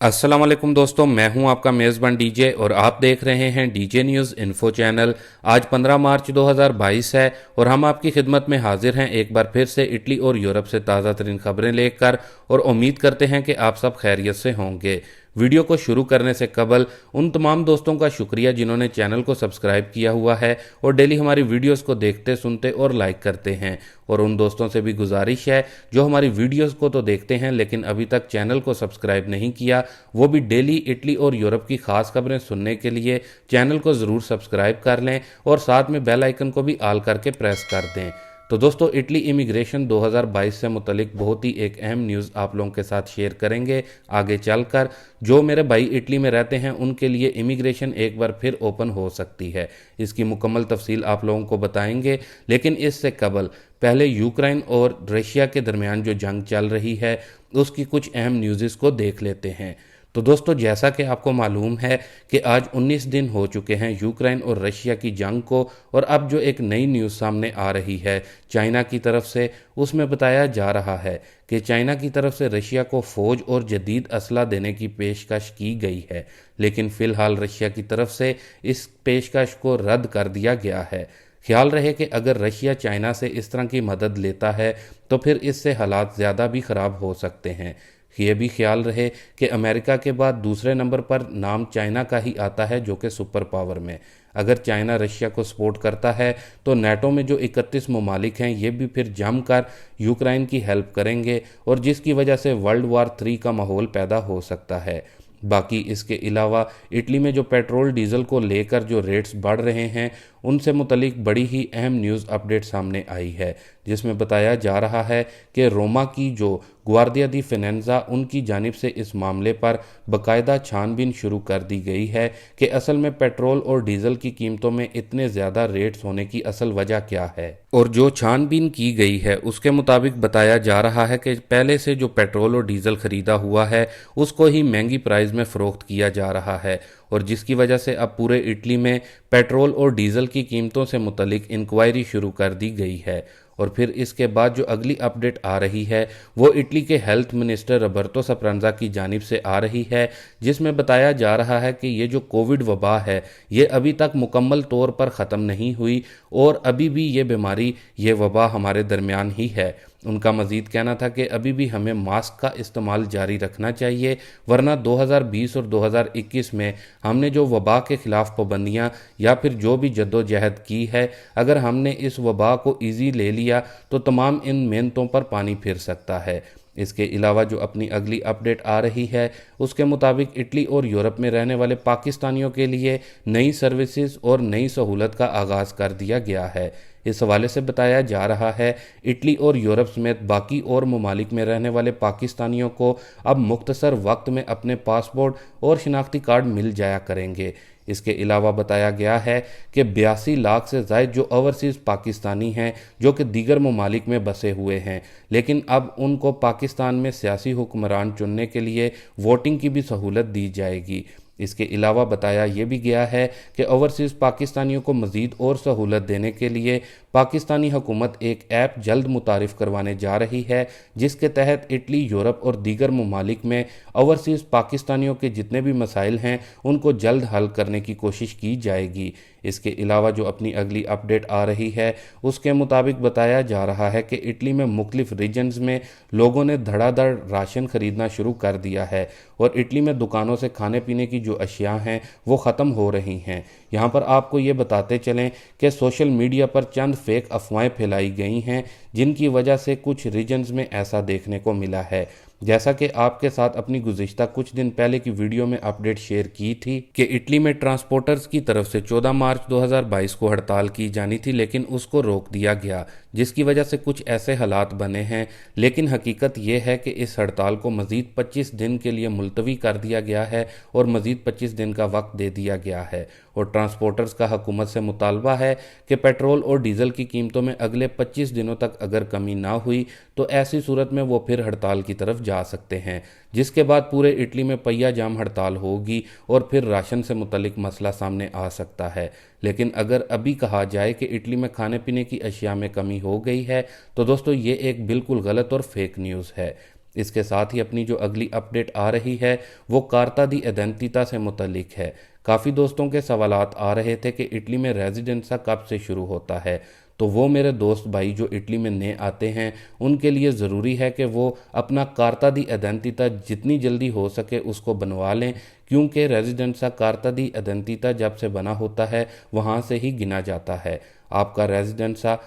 अस्सलाम वालेकुम दोस्तों, मैं हूं आपका मेज़बान डीजे और आप देख रहे हैं डीजे न्यूज़ इन्फो चैनल। आज 15 मार्च 2022 है और हम आपकी खिदमत में हाजिर हैं एक बार फिर से इटली और यूरोप से ताज़ा तरीन खबरें लेकर, और उम्मीद करते हैं कि आप सब खैरियत से होंगे। वीडियो को शुरू करने से कबल उन तमाम दोस्तों का शुक्रिया जिन्होंने चैनल को सब्सक्राइब किया हुआ है और डेली हमारी वीडियोस को देखते, सुनते और लाइक करते हैं। और उन दोस्तों से भी गुजारिश है जो हमारी वीडियोस को तो देखते हैं लेकिन अभी तक चैनल को सब्सक्राइब नहीं किया, वो भी डेली इटली और यूरोप की खास खबरें सुनने के लिए चैनल को ज़रूर सब्सक्राइब कर लें और साथ में बेल आइकन को भी ऑल करके प्रेस कर दें। तो दोस्तों, इटली इमिग्रेशन 2022 से मुतलिक बहुत ही एक अहम न्यूज़ आप लोगों के साथ शेयर करेंगे आगे चलकर। जो मेरे भाई इटली में रहते हैं उनके लिए इमिग्रेशन एक बार फिर ओपन हो सकती है, इसकी मुकम्मल तफसील आप लोगों को बताएंगे। लेकिन इससे कबल पहले यूक्रेन और रशिया के दरमियान जो जंग चल रही है उसकी कुछ अहम न्यूज़ को देख लेते हैं। तो दोस्तों, जैसा कि आपको मालूम है कि आज 19 दिन हो चुके हैं यूक्रेन और रशिया की जंग को, और अब जो एक नई न्यूज़ सामने आ रही है चाइना की तरफ से, उसमें बताया जा रहा है कि चाइना की तरफ से रशिया को फ़ौज और जदीद असला देने की पेशकश की गई है, लेकिन फ़िलहाल रशिया की तरफ से इस पेशकश को रद्द कर दिया गया है। ख्याल रहे कि अगर रशिया चाइना से इस तरह की मदद लेता है तो फिर इससे हालात ज़्यादा भी ख़राब हो सकते हैं। ये भी ख्याल रहे कि अमेरिका के बाद दूसरे नंबर पर नाम चाइना का ही आता है, जो कि सुपर पावर में। अगर चाइना रशिया को सपोर्ट करता है तो नेटो में जो 31 ममालिक हैं ये भी फिर जमकर यूक्रेन की हेल्प करेंगे, और जिसकी वजह से वर्ल्ड वार 3 का माहौल पैदा हो सकता है। बाकी इसके अलावा इटली में जो पेट्रोल डीजल को लेकर जो रेट्स बढ़ रहे हैं उनसे मुतलिक बड़ी ही अहम न्यूज़ अपडेट सामने आई है, जिसमें बताया जा रहा है कि रोमा की जो ग्वार्डिया दी फिनेंजा उनकी जानिब से इस मामले पर बाकायदा छानबीन शुरू कर दी गई है कि असल में पेट्रोल और डीजल की कीमतों में इतने ज़्यादा रेट्स होने की असल वजह क्या है। और जो छानबीन की गई है उसके मुताबिक बताया जा रहा है कि पहले से जो पेट्रोल और डीजल खरीदा हुआ है उसको ही महंगी प्राइस में फ़रोख्त किया जा रहा है, और जिसकी वजह से अब पूरे इटली में पेट्रोल और डीजल की कीमतों से मुतलिक इंक्वायरी शुरू कर दी गई है। और फिर इसके बाद जो अगली अपडेट आ रही है वो इटली के हेल्थ मिनिस्टर रॉबर्टो स्परांजा की जानिब से आ रही है, जिसमें बताया जा रहा है कि ये जो कोविड वबा है ये अभी तक मुकम्मल तौर पर ख़त्म नहीं हुई और अभी भी ये बीमारी, ये वबा हमारे दरमियान ही है। उनका मज़ीद कहना था कि अभी भी हमें मास्क का इस्तेमाल जारी रखना चाहिए, वरना 2020 और 2021 में हमने जो वबा के ख़िलाफ़ पाबंदियाँ या फिर जो भी जद्दोजहद की है, अगर हमने इस वबा को ईजी ले लिया तो तमाम इन मेहनतों पर पानी फिर सकता है। इसके अलावा जो अपनी अगली अपडेट आ रही है उसके मुताबिक इटली और यूरोप में रहने वाले पाकिस्तानियों के लिए नई सर्विसेज और नई सहूलत का आगाज़ कर दिया गया है। इस हवाले से बताया जा रहा है इटली और यूरोप समेत बाकी और ममालिक में रहने वाले पाकिस्तानियों को अब मुख्तसर वक्त में अपने पासपोर्ट और शनाख्ती कार्ड मिल जाया करेंगे। इसके अलावा बताया गया है कि 82 लाख से ज़ायद जो ओवरसीज़ पाकिस्तानी हैं जो कि दीगर ममालिक में बसे हुए हैं, लेकिन अब उनको पाकिस्तान में सियासी हुक्मरान चुनने के लिए वोटिंग की भी सहूलत दी जाएगी। इसके अलावा बताया यह भी गया है कि ओवरसीज़ पाकिस्तानियों को मज़ीद और सहूलत देने के लिए पाकिस्तानी हुकूमत एक ऐप जल्द मुतारिफ़ करवाने जा रही है, जिसके तहत इटली, यूरोप और दीगर ममालिक में ओवरसीज़ पाकिस्तानियों के जितने भी मसाइल हैं उनको जल्द हल करने की कोशिश की जाएगी। इसके अलावा जो अपनी अगली अपडेट आ रही है उसके मुताबिक बताया जा रहा है कि इटली में मुख्तलिफ रीजन्स में लोगों ने धड़ाधड़ राशन खरीदना शुरू कर दिया है, और इटली में दुकानों से खाने पीने की जो अशिया हैं वो ख़त्म हो रही हैं। यहाँ पर आपको ये बताते चलें कि सोशल मीडिया पर चंद फेक अफवाहें फैलाई गई हैं जिनकी वजह से कुछ रीजन्स में ऐसा देखने को मिला है। जैसा कि आपके साथ अपनी गुज़िश्ता कुछ दिन पहले की वीडियो में अपडेट शेयर की थी कि इटली में ट्रांसपोर्टर्स की तरफ से 14 मार्च 2022 को हड़ताल की जानी थी, लेकिन उसको रोक दिया गया, जिसकी वजह से कुछ ऐसे हालात बने हैं। लेकिन हकीकत यह है कि इस हड़ताल को मज़ीद 25 दिन के लिए मुलतवी कर दिया गया है और मज़ीद 25 दिन का वक्त दे दिया गया है, और ट्रांसपोर्टर्स का हुकूमत से मुतालबा है कि पेट्रोल और डीजल की कीमतों में अगले 25 दिनों तक अगर कमी ना हुई तो ऐसी सूरत में वो फिर हड़ताल की तरफ जा सकते हैं, जिसके बाद पूरे इटली में पहिया जाम हड़ताल होगी और फिर राशन से मुतलिक मसला सामने आ सकता है। लेकिन अगर अभी कहा जाए कि इटली में खाने पीने की अशिया में कमी हो गई है तो दोस्तों ये एक बिल्कुल गलत और फेक न्यूज़ है। इसके साथ ही अपनी जो अगली अपडेट आ रही है वो कार्ता दी एडेंटिटा से मुतल्लिक है। काफ़ी दोस्तों के सवालात आ रहे थे कि इटली में रेजिडेंसा कब से शुरू होता है। तो वो मेरे दोस्त भाई जो इटली में नए आते हैं उनके लिए ज़रूरी है कि वो अपना कार्ता दी एडेंटिटा जितनी जल्दी हो सके उसको बनवा लें, क्योंकि रेजिडेंसा कार्ता दी एडेंटिटा जब से बना होता है वहाँ से ही गिना जाता है आपका रेजिडेंसा।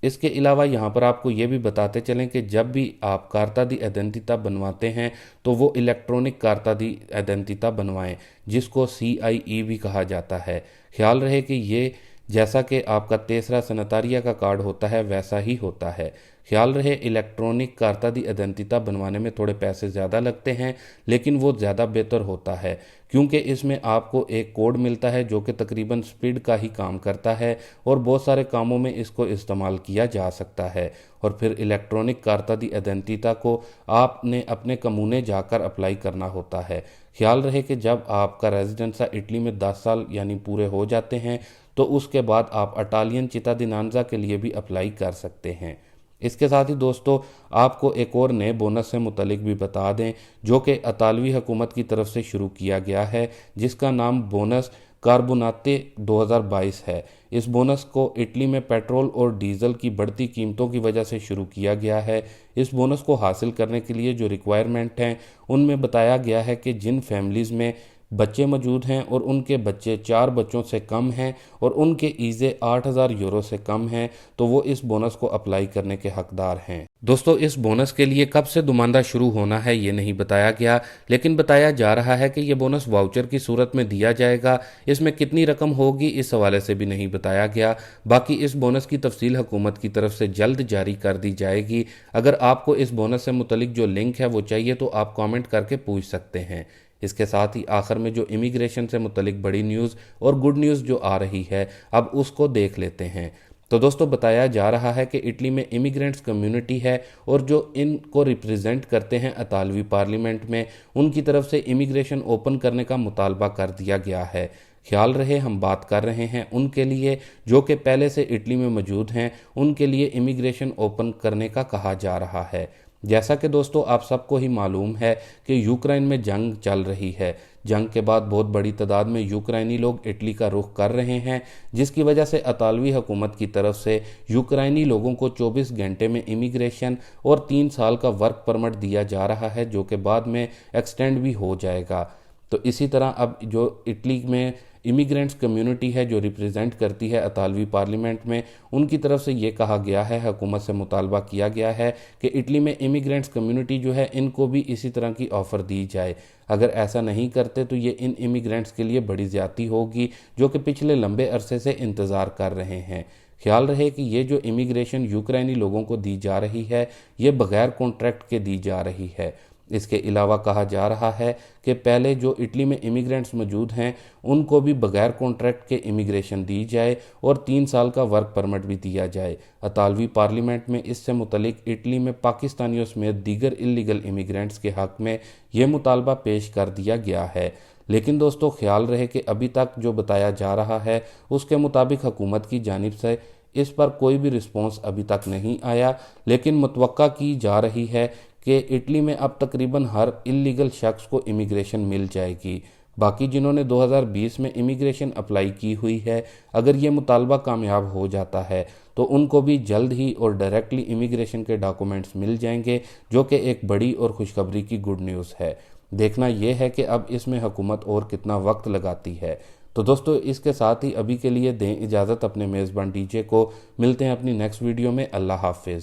इसके अलावा यहाँ पर आपको ये भी बताते चलें कि जब भी आप कार्ता दी एडेंटिटा बनवाते हैं तो वो इलेक्ट्रॉनिक कार्ता दी एडेंटिटा बनवाएं, जिसको CIE भी कहा जाता है। ख्याल रहे कि ये जैसा कि आपका तेसरा सनतारिया का कार्ड होता है वैसा ही होता है। ख्याल रहे इलेक्ट्रॉनिक कार्ता दी एडेंटिटा बनवाने में थोड़े पैसे ज़्यादा लगते हैं, लेकिन वो ज़्यादा बेहतर होता है, क्योंकि इसमें आपको एक कोड मिलता है जो कि तकरीबन स्पीड का ही काम करता है और बहुत सारे कामों में इसको इस्तेमाल किया जा सकता है। और फिर इलेक्ट्रॉनिक कार्ता दी एडेंटिटा को आपने अपने कमूने जाकर अप्लाई करना होता है। ख्याल रहे कि जब आपका रेजिडेंसा इटली में 10 साल यानी पूरे हो जाते हैं तो उसके बाद आप इटालियन चितादिनांजा के लिए भी अप्लाई कर सकते हैं। इसके साथ ही दोस्तों आपको एक और नए बोनस से मुतलिक भी बता दें जो कि इतालवी हुकूमत की तरफ से शुरू किया गया है, जिसका नाम बोनस कार्बोनाते 2022 है। इस बोनस को इटली में पेट्रोल और डीजल की बढ़ती कीमतों की वजह से शुरू किया गया है। इस बोनस को हासिल करने के लिए जो रिक्वायरमेंट हैं उनमें बताया गया है कि जिन फैमिलीज़ में बच्चे मौजूद हैं और उनके बच्चे 4 बच्चों से कम हैं और उनके ईज़े 8,000 यूरो से कम हैं तो वो इस बोनस को अप्लाई करने के हकदार हैं। दोस्तों इस बोनस के लिए कब से दुमानदा शुरू होना है ये नहीं बताया गया, लेकिन बताया जा रहा है कि ये बोनस वाउचर की सूरत में दिया जाएगा। इसमें कितनी रकम होगी इस हवाले से भी नहीं बताया गया। बाकी इस बोनस की तफसील हुकूमत की तरफ से जल्द जारी कर दी जाएगी। अगर आपको इस बोनस से मुतलिक जो लिंक है वो चाहिए तो आप कॉमेंट करके पूछ सकते हैं। इसके साथ ही आखिर में जो इमिग्रेशन से मुतलिक बड़ी न्यूज़ और गुड न्यूज़ जो आ रही है अब उसको देख लेते हैं। तो दोस्तों बताया जा रहा है कि इटली में इमिग्रेंट्स कम्युनिटी है और जो इनको रिप्रेजेंट करते हैं इतालवी पार्लियामेंट में, उनकी तरफ से इमिग्रेशन ओपन करने का मुतालबा कर दिया गया है। ख्याल रहे हम बात कर रहे हैं उनके लिए जो कि पहले से इटली में मौजूद हैं, उनके लिए इमिग्रेशन ओपन करने का कहा जा रहा है। जैसा कि दोस्तों आप सबको ही मालूम है कि यूक्रेन में जंग चल रही है। जंग के बाद बहुत बड़ी तादाद में यूक्रेनी लोग इटली का रुख कर रहे हैं, जिसकी वजह से इतालवी हुकूमत की तरफ से यूक्रेनी लोगों को 24 घंटे में इमिग्रेशन और 3 साल का वर्क परमिट दिया जा रहा है, जो कि बाद में एक्सटेंड भी हो जाएगा। तो इसी तरह अब जो इटली में इमिग्रेंट्स कम्युनिटी है जो रिप्रेजेंट करती है इतालवी पार्लियामेंट में, उनकी तरफ से ये कहा गया है, हुकूमत से मुतालबा किया गया है कि इटली में इमिग्रेंट्स कम्युनिटी जो है इनको भी इसी तरह की ऑफ़र दी जाए। अगर ऐसा नहीं करते तो ये इन इमिग्रेंट्स के लिए बड़ी ज़्यादती होगी जो कि पिछले लंबे अरसे से इंतज़ार कर रहे हैं। ख्याल रहे कि ये जो इमिग्रेशन यूक्रेनी लोगों को दी जा रही है ये बग़ैर कॉन्ट्रैक्ट के दी जा रही है। इसके अलावा कहा जा रहा है कि पहले जो इटली में इमिग्रेंट्स मौजूद हैं उनको भी बगैर कॉन्ट्रैक्ट के इमिग्रेशन दी जाए और 3 साल का वर्क परमिट भी दिया जाए। इतालवी पार्लियामेंट में इससे मुतलिक इटली में पाकिस्तानियों समेत दीगर इलीगल इमिग्रेंट्स के हक़ में ये मुतालबा पेश कर दिया गया है। लेकिन दोस्तों ख्याल रहे कि अभी तक जो बताया जा रहा है उसके मुताबिक हुकूमत की जानिब से इस पर कोई भी रिस्पॉन्स अभी तक नहीं आया, लेकिन मुतवक्का की जा रही है कि इटली में अब तकरीबन हर इलीगल शख्स को इमिग्रेशन मिल जाएगी। बाकी जिन्होंने 2020 में इमिग्रेशन अप्लाई की हुई है, अगर ये मुतालबा कामयाब हो जाता है तो उनको भी जल्द ही और डायरेक्टली इमिग्रेशन के डॉक्यूमेंट्स मिल जाएंगे, जो कि एक बड़ी और खुशखबरी की गुड न्यूज़ है। देखना यह है कि अब इसमें हुकूमत और कितना वक्त लगाती है। तो दोस्तों इसके साथ ही अभी के लिए दें इजाज़त अपने मेज़बान डीजे को। मिलते हैं अपनी नेक्स्ट वीडियो में। अल्लाह हाफिज़।